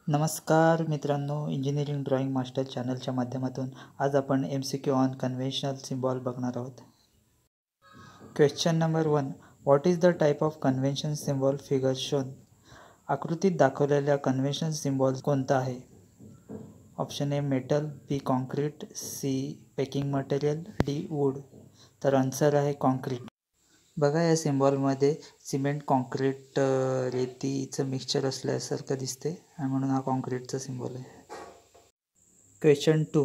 नमस्कार मित्रांनो, engineering drawing master चॅनलच्या माध्यमातून आज आपण MCQ ऑन कन्व्हेन्शनल सिम्बॉल बघणार आहोत. Question number 1. What is the type of convention symbol figure shown? आकृतीत दाखवलेल्या कन्व्हेन्शन सिम्बॉल कोणता आहे? Option A metal, B concrete, C packing material, D wood. तर आन्सर आहे कॉन्क्रीट. बघा, या सिम्बॉलमध्ये सिमेंट कॉन्क्रीट रेतीचं मिक्सचर असल्यासारखं दिसते आणि म्हणून हा कॉन्क्रीटचा सिम्बॉल आहे. Question 2.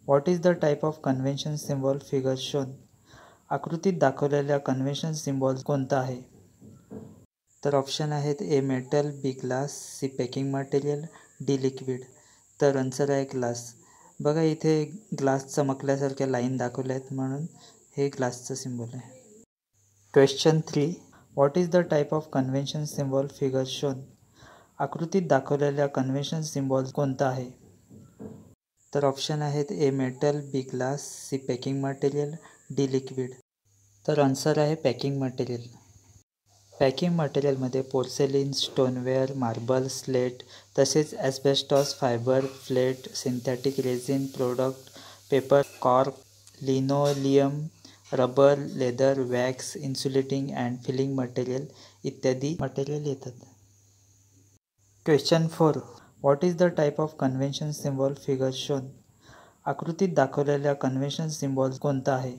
What is the type of convention symbol figure shown? आकृतीत दाखवलेल्या कन्व्हेन्शन सिम्बॉल कोणता आहे? तर ऑप्शन आहेत A metal, B glass, C packing material, D liquid. तर आन्सर आहे ग्लास. बघा, इथे ग्लास चमकल्यासारख्या लाईन दाखवल्या आहेत म्हणून हे ग्लासचं सिम्बॉल आहे. Question 3. What is the type of convention symbol figure shown? आकृतीत दाखवलेल्या कन्व्हेन्शन सिम्बॉल कोणता आहे? तर ऑप्शन आहेत A metal, B glass, C packing material, D liquid. तर आन्सर आहे पॅकिंग मटेरियल. पॅकिंग मटेरियलमध्ये पोर्सेलिन, स्टोनवेअर, मार्बल, स्लेट तसेच asbestos, fibre, flat, synthetic resin product, paper, cork, linoleum, rubber, leather, wax, insulating and filling material इत्यादी material येतात. Question 4. What is the type of convention symbol figure shown? आकृतीत दाखवलेल्या convention symbol कोणता आहे?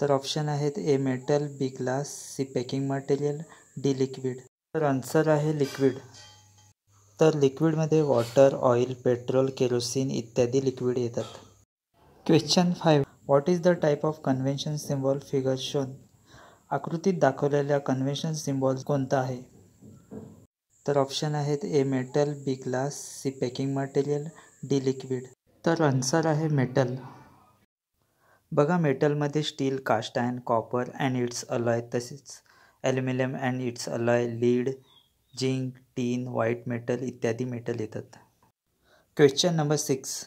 तर option आहेत A metal, B glass, C packing material, D liquid. तर answer आहे लिक्विड. तर लिक्विडमध्ये वॉटर, ऑइल, पेट्रोल, केरोसिन इत्यादी लिक्विड येतात. Question 5. What is the type of convention symbol figure shown? आकृतीत दाखवलेल्या कन्व्हेन्शन सिम्बॉल कोणता आहे? तर ऑप्शन आहेत A metal, B glass, C packing material, D liquid. तर आन्सर आहे मेटल. बघा, मेटलमध्ये steel, cast iron, copper and its alloy तसेच aluminium and its alloy, lead, zinc, tin, white metal इत्यादी मेटल येतात. Question number 6.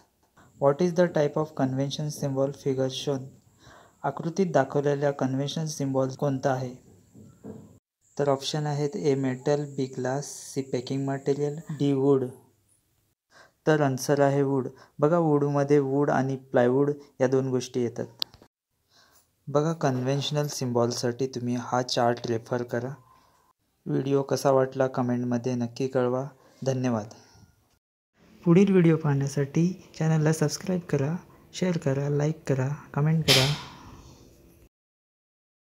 What is the type of convention symbol figure shown? आकृतीत दाखवलेल्या convention symbol कोणता आहे? तर ऑप्शन आहेत A metal, B glass, C packing material, D wood. तर answer आहे वूड. बघा, वूडमध्ये वूड आणि प्लायवूड या दोन गोष्टी येतात. बघा, कन्व्हेन्शनल सिम्बॉलसाठी तुम्ही हा चार्ट रेफर करा. व्हिडिओ कसा वाटला कमेंटमध्ये नक्की कळवा. धन्यवाद. पुढील व्हिडिओ पाहण्यासाठी चॅनलला सबस्क्राईब करा, शेअर करा, लाईक करा, कमेंट करा.